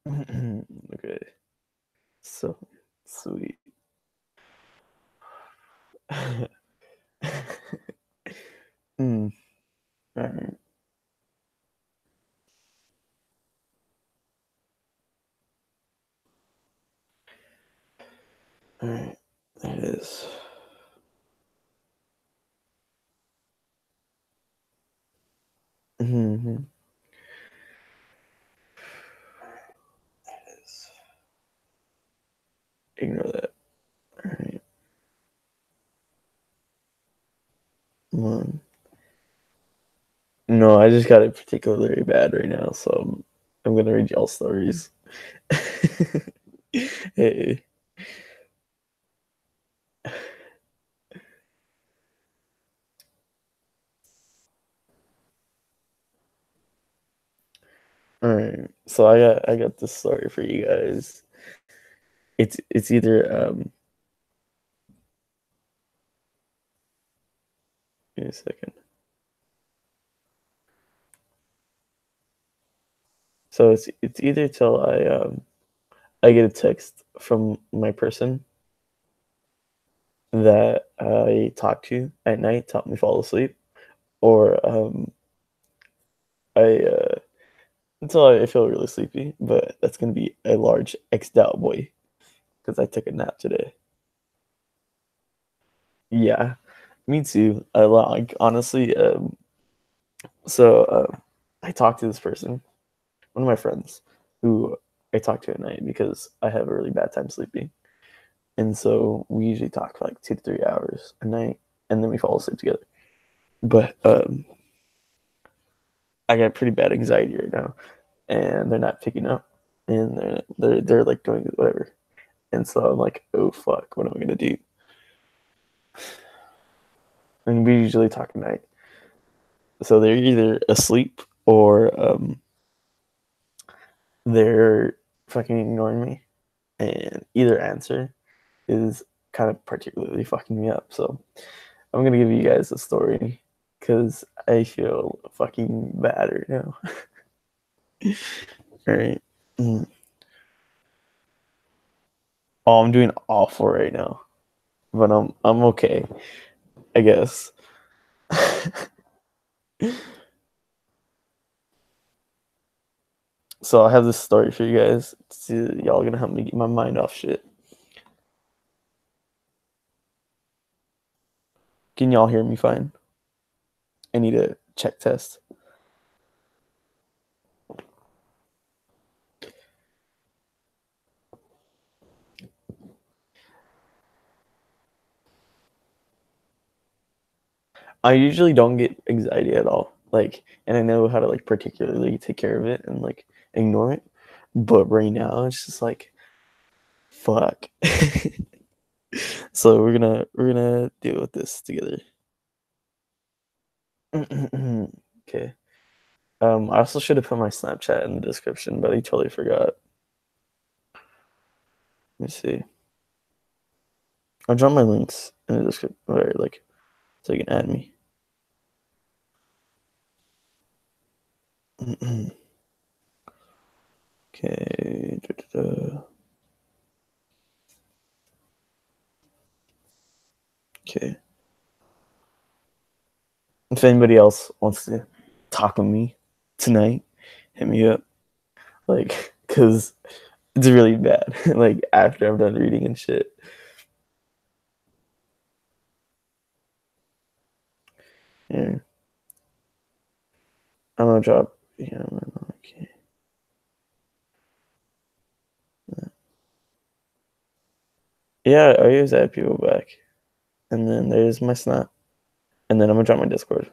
Okay, so sweet. mm, all right, all right. There it is. Mm-hmm. There it is. Ignore that. All right, one. No, I just got it particularly bad right now, so I'm gonna read y'all stories. Hey, all right. So I got this story for you guys. It's either give me a second. So it's either till I get a text from my person that I talk to at night to help me fall asleep, or I until I feel really sleepy. But that's gonna be a large X'd out boy because I took a nap today. Yeah, me too. I like honestly. So I talked to this person, one of my friends, who I talk to at night because I have a really bad time sleeping, and so we usually talk for like 2 to 3 hours a night, and then we fall asleep together. But I got pretty bad anxiety right now, and they're not picking up, and they're like doing whatever, and so I'm like, oh fuck, what am I gonna do? And we usually talk at night, so they're either asleep or they're fucking ignoring me, and either answer is kind of particularly fucking me up. So I'm gonna give you guys a story because I feel fucking bad right now. All right. Mm. Oh, I'm doing awful right now, but I'm okay, I guess. So I have this story for you guys. Y'all gonna help me get my mind off shit. Can y'all hear me fine? I need a check test. I usually don't get anxiety at all. Like, and I know how to like particularly take care of it and like ignore it. But right now it's just like fuck. So we're gonna deal with this together. Okay. I also should have put my Snapchat in the description, but I totally forgot. Let me see. I'll drop my links in the description, or like, so you can add me. Okay. Okay. If anybody else wants to talk with me tonight, hit me up. Like, cause it's really bad. Like after I'm done reading and shit. Yeah. I'm gonna drop. Yeah. Okay. Yeah. I always add people back, and then there's my Snap, and then I'm gonna drop my Discord.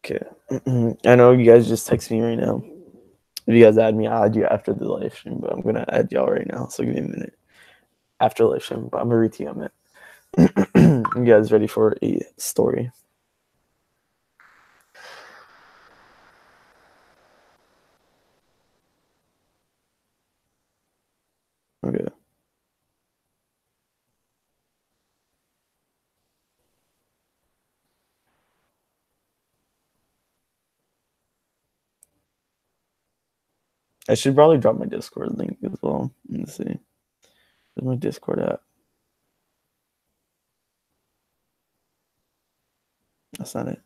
Okay. I know you guys just text me right now. If you guys add me, I'll add you after the live stream, but I'm gonna add y'all right now. So give me a minute after live stream, but I'm gonna re-TM it. You guys ready for a story? I should probably drop my Discord link as well. Let me see. Where's my Discord at? That's not it.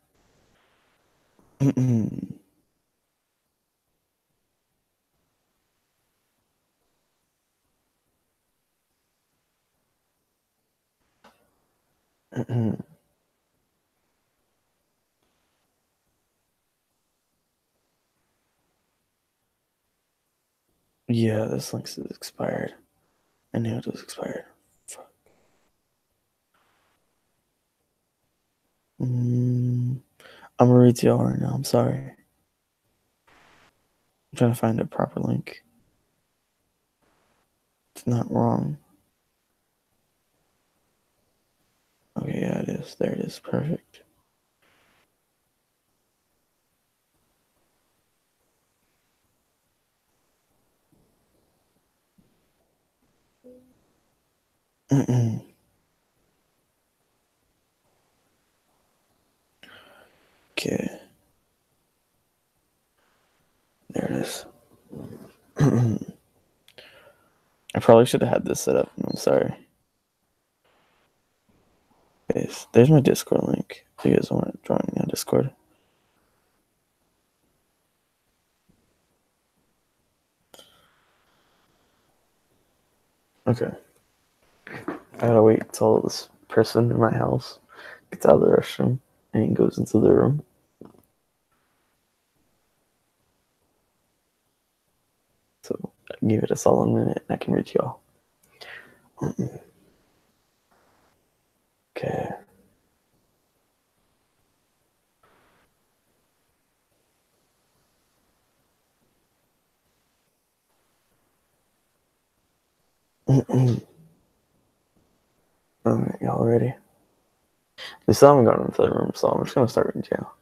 Yeah, this link is expired. I knew it was expired. Fuck. I'm a retailer right now. I'm sorry. I'm trying to find a proper link. It's not wrong. Okay, yeah, it is. There it is. Perfect. Okay, there it is. I probably should have had this set up. I'm sorry. Okay, so there's my Discord link. If you guys want to join me on Discord. Okay. I gotta wait till this person in my house gets out of the restroom and goes into the room. So give it a solid minute and I can reach y'all. Okay. Alright, y'all ready? They still haven't gotten into the room, so I'm just gonna start reading y'all.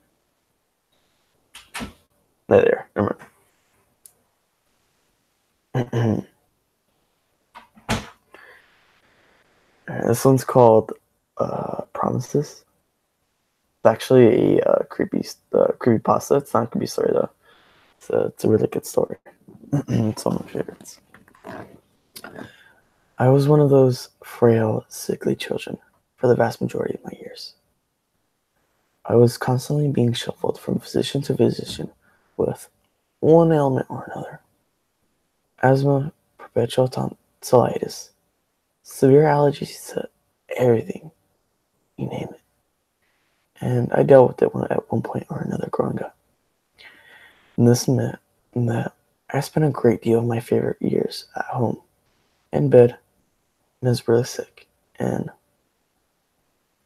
There. Never mind. Alright, this one's called Promises. It's actually a creepy pasta. It's not a creepy story though. It's a really good story. It's one of my favorites. I was one of those frail, sickly children for the vast majority of my years. I was constantly being shuffled from physician to physician with one ailment or another. Asthma, perpetual tonsillitis, severe allergies to everything, you name it. And I dealt with it at one point or another growing up. And this meant that I spent a great deal of my favorite years at home, in bed, miserably sick, and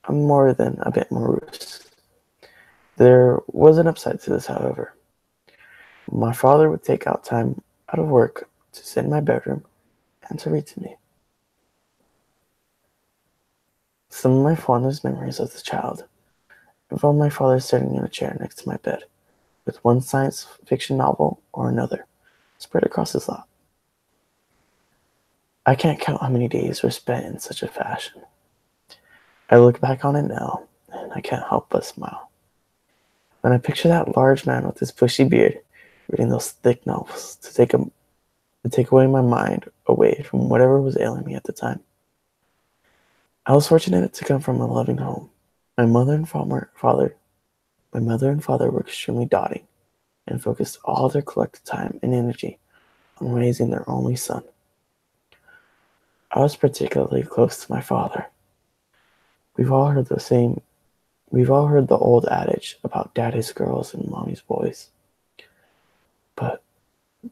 I'm more than a bit morose. There was an upside to this, however. My father would take out time out of work to sit in my bedroom and to read to me. Some of my fondest memories as a child involve my father sitting in a chair next to my bed, with one science fiction novel or another spread across his lap. I can't count how many days were spent in such a fashion. I look back on it now, and I can't help but smile. When I picture that large man with his bushy beard reading those thick novels to take away my mind away from whatever was ailing me at the time. I was fortunate to come from a loving home. My mother and father were extremely doting and focused all their collected time and energy on raising their only son. I was particularly close to my father. We've all heard the old adage about daddy's girls and mommy's boys. But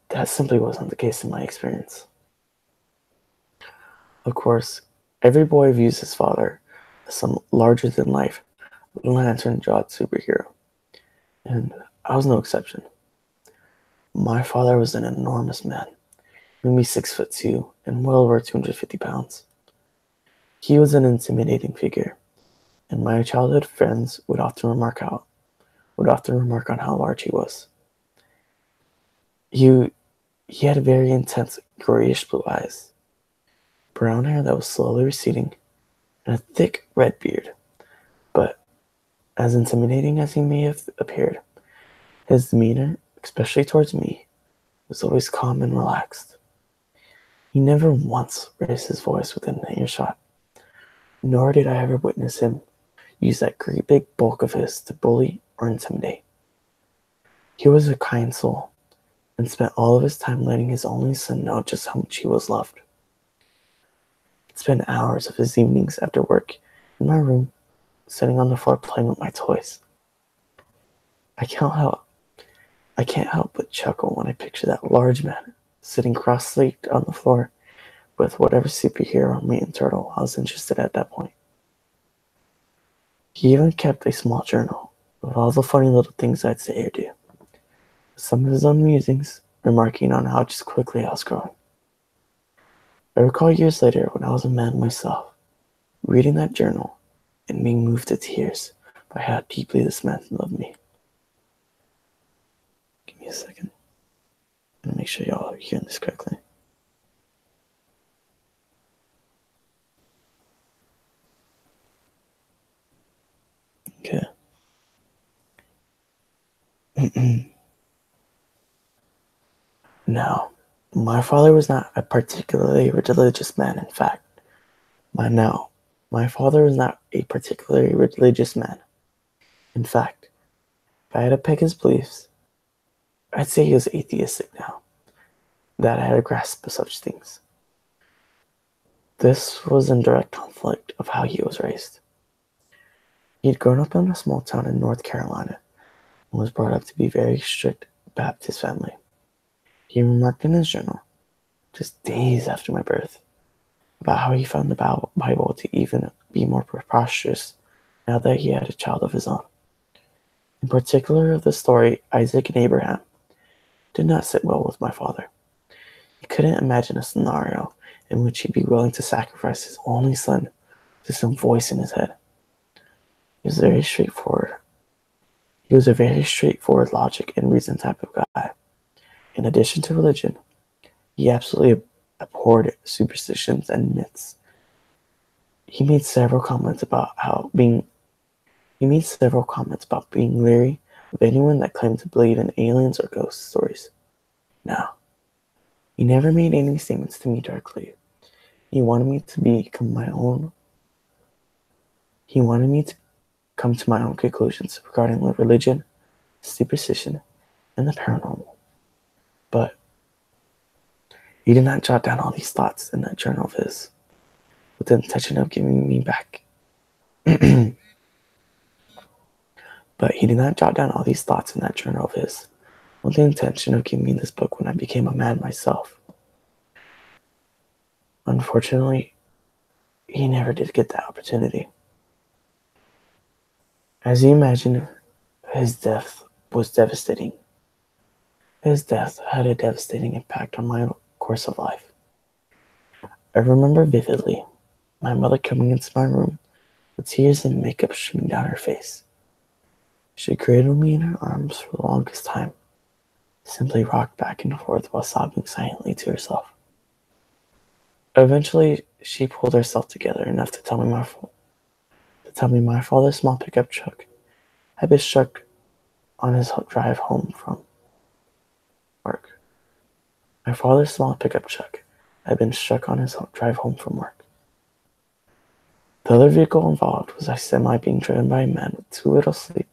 that simply wasn't the case in my experience. Of course, every boy views his father as some larger than life, lantern jawed superhero, and I was no exception. My father was an enormous man, maybe 6'2" and well over 250 pounds. He was an intimidating figure, and my childhood friends would often remark on how large he was. He he had very intense grayish blue eyes, brown hair that was slowly receding, and a thick red beard. But as intimidating as he may have appeared, his demeanor, especially towards me, was always calm and relaxed. He never once raised his voice within an earshot, nor did I ever witness him use that great big bulk of his to bully or intimidate. He was a kind soul and spent all of his time letting his only son know just how much he was loved. He'd spend hours of his evenings after work in my room, sitting on the floor playing with my toys. I can't help I can't help but chuckle when I picture that large man sitting cross-legged on the floor with whatever superhero mutant turtle I was interested at that point. He even kept a small journal of all the funny little things I'd say or do, some of his own musings, remarking on how just quickly I was growing. I recall years later when I was a man myself, reading that journal and being moved to tears by how deeply this man loved me. Give me a second. I'm gonna make sure y'all are hearing this correctly. Okay. Now, my father was not a particularly religious man, in fact. Now, my father was not a particularly religious man. In fact, if I had to pick his beliefs, I'd say he was atheistic now, that I had a grasp of such things. This was in direct conflict of how he was raised. He had grown up in a small town in North Carolina and was brought up to be very strict Baptist family. He remarked in his journal, just days after my birth, about how he found the Bible to even be more preposterous now that he had a child of his own. In particular, the story Isaac and Abraham did not sit well with my father. He couldn't imagine a scenario in which he'd be willing to sacrifice his only son to some voice in his head. He was very straightforward. He was a very straightforward logic and reason type of guy. In addition to religion, he absolutely abhorred superstitions and myths. He made several comments about being leery of anyone that claimed to believe in aliens or ghost stories. Now, he never made any statements to me directly. He wanted me to come to my own conclusions regarding religion, superstition, and the paranormal. But he did not jot down all these thoughts in that journal of his with the intention of giving me back. But he did not jot down all these thoughts in that journal of his with the intention of giving me this book when I became a man myself. Unfortunately, he never did get that opportunity. As you imagine, his death was devastating. His death had a devastating impact on my course of life. I remember vividly my mother coming into my room with tears and makeup streaming down her face. She cradled me in her arms for the longest time, simply rocked back and forth while sobbing silently to herself. Eventually, she pulled herself together enough to tell me my father's small pickup truck had been struck on his drive home from work. My father's small pickup truck had been struck on his drive home from work. The other vehicle involved was a semi being driven by a man with too little sleep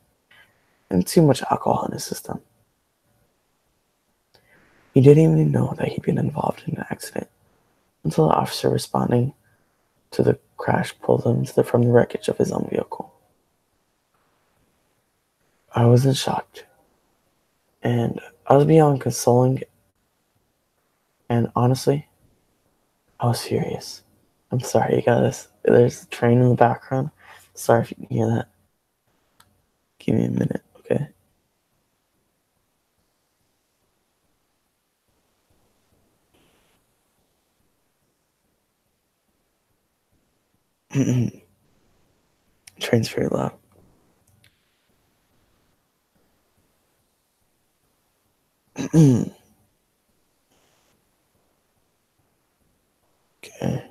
and too much alcohol in his system. He didn't even know that he'd been involved in an accident until the officer responding to the crash pulled him from the wreckage of his own vehicle. I wasn't shocked, and I was beyond consoling, and honestly, I was furious. I'm sorry, you guys. There's a train in the background. Sorry if you can hear that. Give me a minute, okay? Train's very loud. Okay.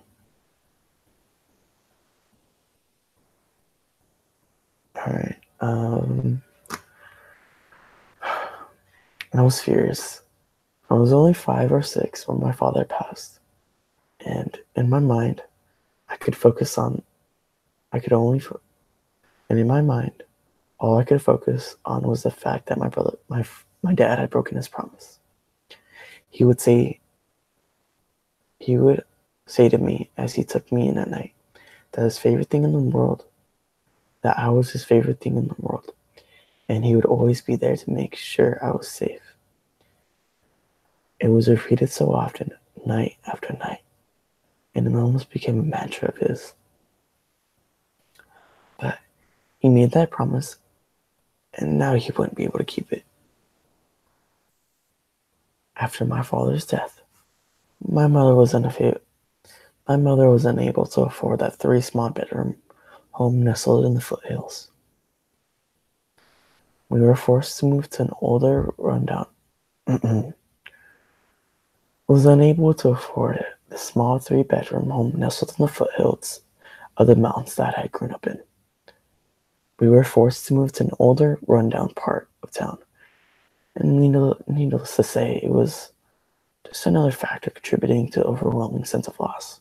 Alright. I was furious. I was only 5 or 6 when my father passed, and in my mind, I could focus on, I could only, and in my mind, all I could focus on was the fact that my dad had broken his promise. He would say, he would say to me as he took me in at night that his favorite thing in the world, that I was his favorite thing in the world, and he would always be there to make sure I was safe. It was repeated so often, night after night, and it almost became a mantra of his. But he made that promise, and now he wouldn't be able to keep it. After my father's death, my mother was unable to afford that 3 small bedroom home nestled in the foothills. We were forced to move to an older, rundown. Was unable to afford it. The small 3 bedroom home nestled in the foothills of the mountains that I had grown up in. We were forced to move to an older, rundown part of town, and needless to say, it was just another factor contributing to the overwhelming sense of loss.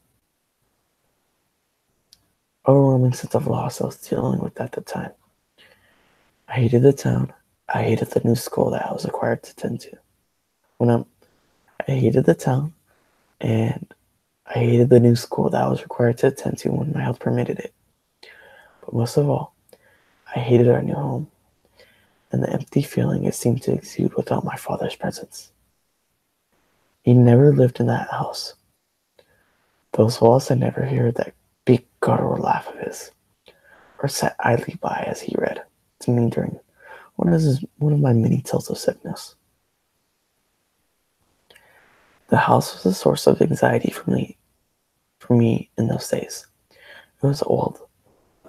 Overwhelming sense of loss I was dealing with at the time. I hated the town. I hated the new school that I was required to attend to. I hated the town, and I hated the new school that I was required to attend to when my health permitted it. But most of all, I hated our new home and the empty feeling it seemed to exude without my father's presence. He never lived in that house. Those walls had never heard that big guttural laugh of his, or sat idly by as he read to me during one of my many tells of sickness. The house was a source of anxiety for me in those days. It was old,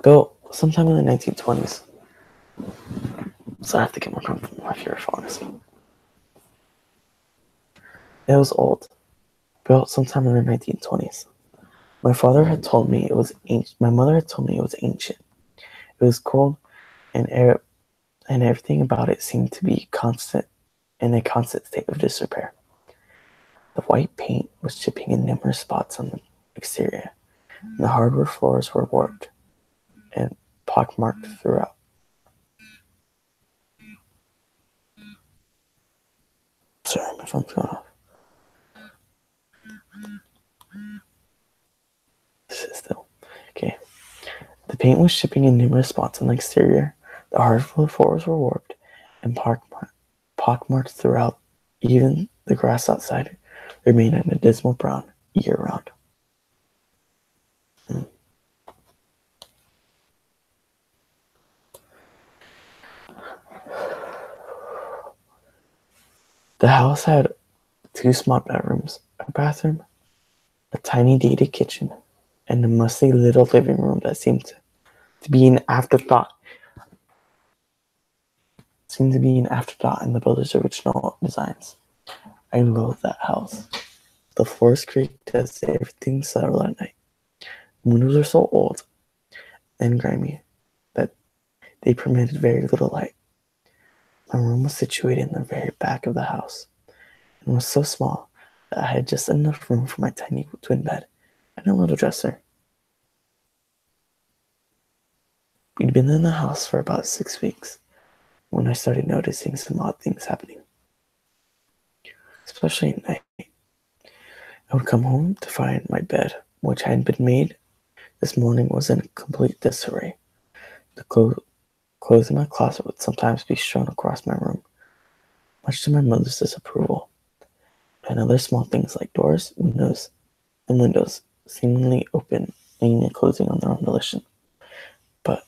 built sometime in the 1920s, so I have to get more comfortable with my fear of falling asleep. It was old, built sometime in the 1920s. My father had told me it was ancient. My mother had told me it was ancient. It was cold, and and everything about it seemed to be constant in a constant state of disrepair. The white paint was chipping in numerous spots on the exterior, and the hardwood floors were warped and pockmarked throughout. Sorry, my phone's going off. This is still okay. The paint was chipping in numerous spots on the exterior. The hardwood floors were warped and pockmarked throughout. Even the grass outside remained in a dismal brown year-round. The house had 2 small bedrooms, a bathroom, a tiny dated kitchen, and a musty little living room that to be an afterthought. Seemed to be an afterthought in the builder's original designs. I loathed that house. The floors creaked as everything settled at night. Windows were so old and grimy that they permitted very little light. My room was situated in the very back of the house and was so small that I had just enough room for my tiny twin bed and a little dresser. We'd been in the house for about 6 weeks when I started noticing some odd things happening, especially at night. I would come home to find my bed, which had been made this morning, was in complete disarray. The clothes in my closet would sometimes be strewn across my room, much to my mother's disapproval, and other small things like doors, windows seemingly opening and closing on their own volition. But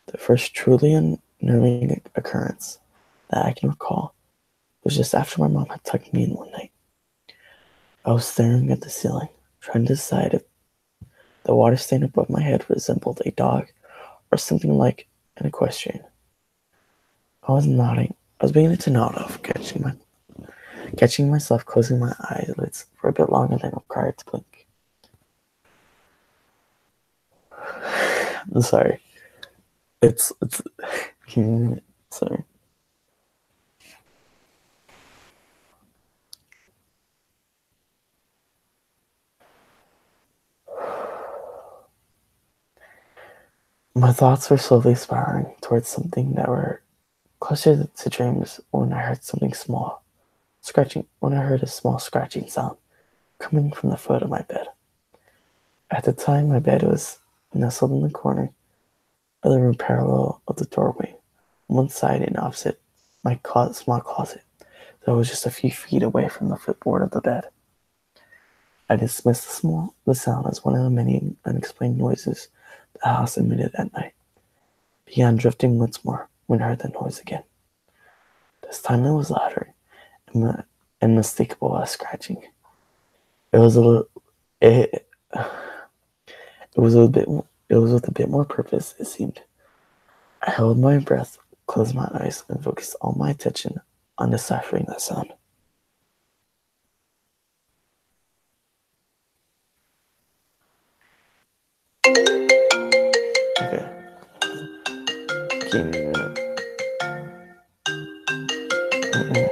the first truly unnerving occurrence that I can recall was just after my mom had tucked me in one night. I was staring at the ceiling, trying to decide if the water stain above my head resembled a dog or something like an equestrian. I was nodding. I was beginning to nod off, catching myself closing my eyelids for a bit longer than required to blink. I'm sorry. It's sorry. My thoughts were slowly spiraling towards something that were closer to dreams when I heard something small, scratching, when I heard a small scratching sound coming from the foot of my bed. At the time, my bed was nestled in the corner of the room parallel of the doorway, one side and opposite my small closet that was just a few feet away from the footboard of the bed. I dismissed the sound as one of the many unexplained noises the house emitted at night. Began drifting once more when I heard the noise again. This time it was louder and unmistakable as scratching. It was a little, it, it was a bit, it was with a bit more purpose, it seemed. I held my breath, closed my eyes, and focused all my attention on deciphering that sound. Okay, give me a minute. Mm-mm.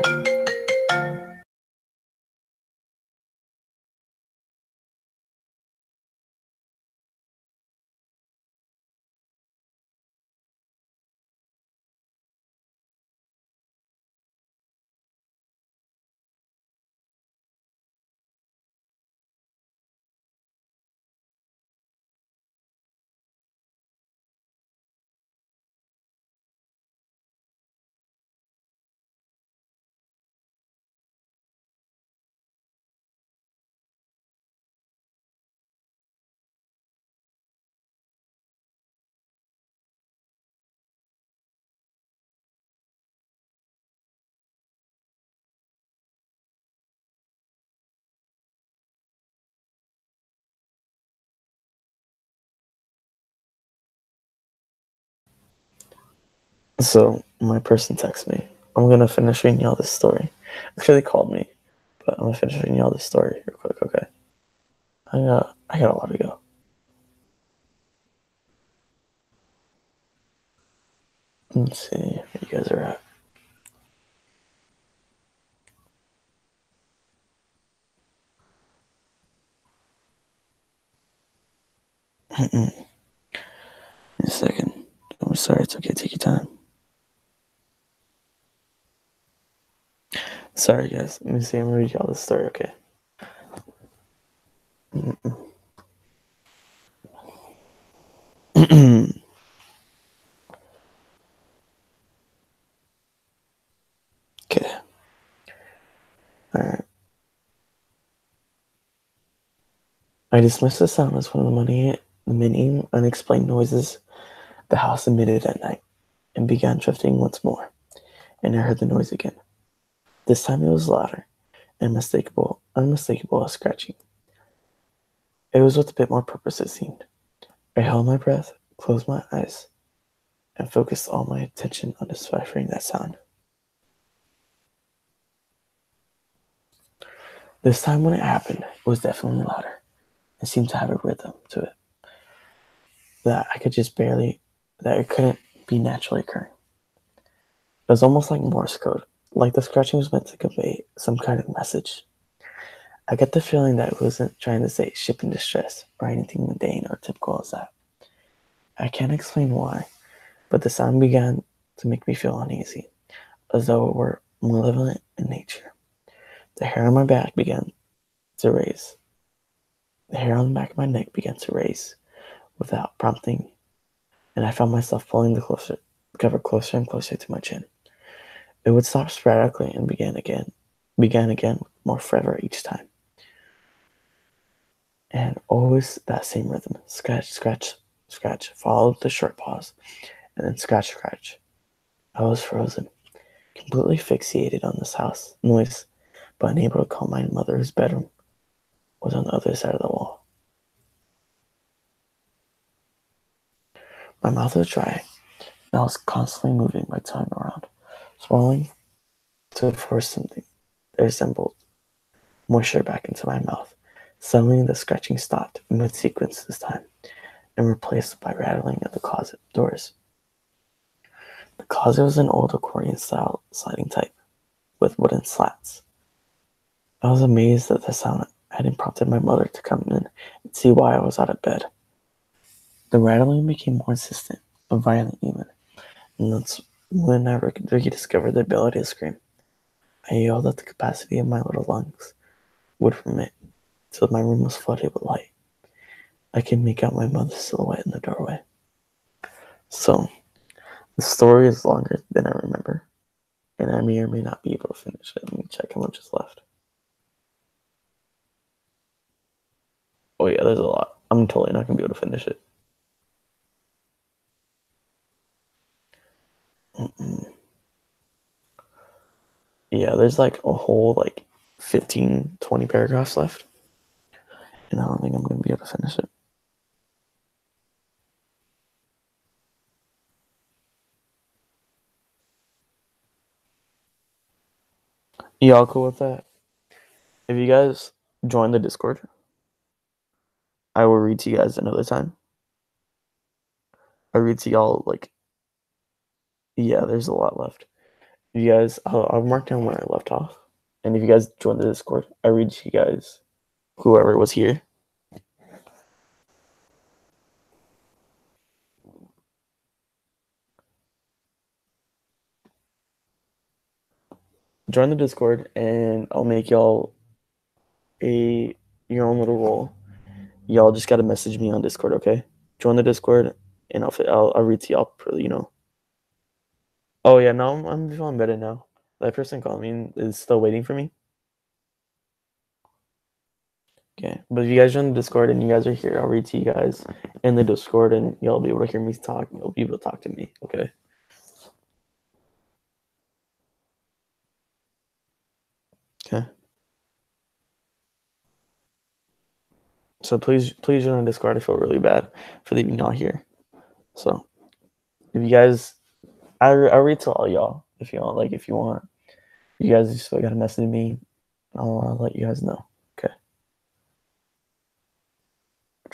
So my person texted me. I'm gonna finish reading y'all this story. Actually, they called me, but I'm gonna finish reading y'all this story real quick. Okay, I got a lot to go. Let's see where you guys are at. Wait a second. I'm sorry. It's okay. Take your time. Sorry, guys. Let me see. I'm gonna read y'all this story. Okay. Okay. All right. I dismissed the sound as one of the many unexplained noises the house emitted at night, and began drifting once more. And I heard the noise again. This time it was louder, and unmistakable as scratching. It was with a bit more purpose, it seemed. I held my breath, closed my eyes, and focused all my attention on deciphering that sound. This time when it happened, it was definitely louder. It seemed to have a rhythm to it that I could just barely, that it couldn't be naturally occurring. It was almost like Morse code, like the scratching was meant to convey some kind of message. I get the feeling that it wasn't trying to say ship in distress or anything mundane or typical as that. I can't explain why, but the sound began to make me feel uneasy, as though it were malevolent in nature. The hair on my back began to raise. The hair on the back of my neck began to raise without prompting, and I found myself pulling the cover closer and closer to my chin. It would stop sporadically and began again with more fervor each time. And always that same rhythm. Scratch, scratch, scratch, followed with a short pause, and then scratch, scratch. I was frozen, completely fixated on this house noise, but unable to call my mother, whose bedroom was on the other side of the wall. My mouth was dry, and I was constantly moving my tongue around, swallowing to force something that resembled moisture back into my mouth. Suddenly, the scratching stopped mid-sequence this time, and replaced by rattling of the closet doors. The closet was an old accordion-style sliding type, with wooden slats. I was amazed that the sound hadn't prompted my mother to come in and see why I was out of bed. The rattling became more insistent, violent even, and that's when Ricky discovered the ability to scream. I yelled at the capacity of my little lungs would permit, till my room was flooded with light. I could make out my mother's silhouette in the doorway. So, the story is longer than I remember, and I may or may not be able to finish it. Let me check how much is left. Oh yeah, there's a lot. I'm totally not gonna be able to finish it. Mm-mm. Yeah, there's like a whole like 15, 20 paragraphs left, and I don't think I'm gonna be able to finish it. Y'all cool with that? If you guys join the Discord, I will read to you guys another time. I read to y'all like, yeah, there's a lot left. If you guys, I'll mark down where I left off, and if you guys join the Discord, I read to you guys whoever was here. Join the Discord, and I'll make y'all a your own little role. Y'all just gotta message me on Discord, okay? Join the Discord, and I'll read to y'all. Oh yeah, no, I'm feeling better now. That person calling me is still waiting for me. Okay, but if you guys join the Discord and you guys are here, I'll read to you guys in the Discord, and y'all be able to hear me talk. You'll be able to talk to me, okay? Okay. So please join the Discord. I feel really bad for leaving y'all here. So if you guys, I read to all y'all if you want. Like if you want, you guys just gotta message me. I'll let you guys know. Okay.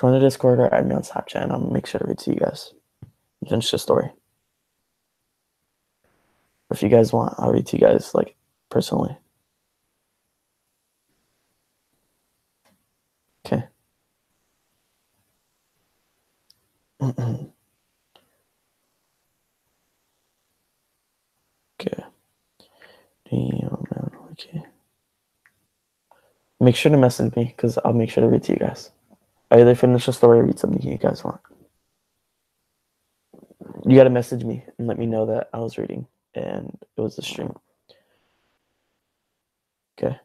Join the Discord or add me on Snapchat, and I'll make sure to read to you guys. Finish the story. If you guys want, I'll read to you guys like personally. Okay. Okay. Damn, man. Okay. Make sure to message me because I'll make sure to read to you guys. I either finish the story or read something you guys want. You gotta message me and let me know that I was reading and it was a stream. Okay.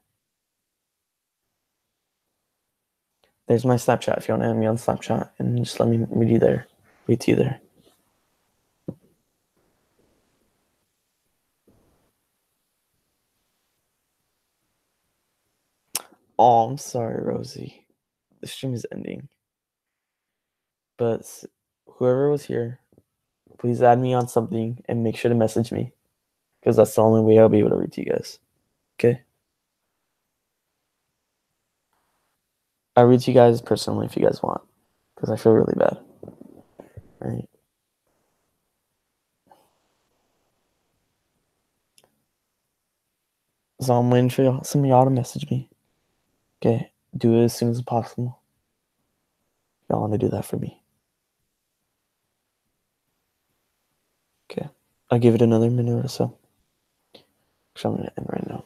There's my Snapchat if you want to add me on Snapchat and just let me read you there. Read to you there. Oh, I'm sorry, Rosie. The stream is ending. But whoever was here, please add me on something and make sure to message me because that's the only way I'll be able to read to you guys. Okay? I'll read to you guys personally if you guys want because I feel really bad. All right. So I'm waiting for some of y'all to message me. Okay? Do it as soon as possible. Y'all want to do that for me. Okay. I'll give it another minute or so. So I'm going to end right now.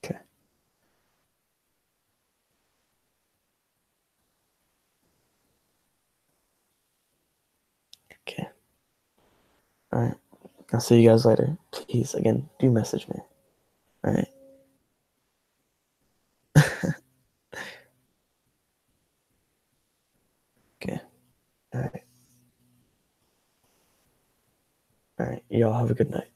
Okay. Okay. All right. I'll see you guys later. Please, again, do message me. All right. Okay. All right. All right. Y'all have a good night.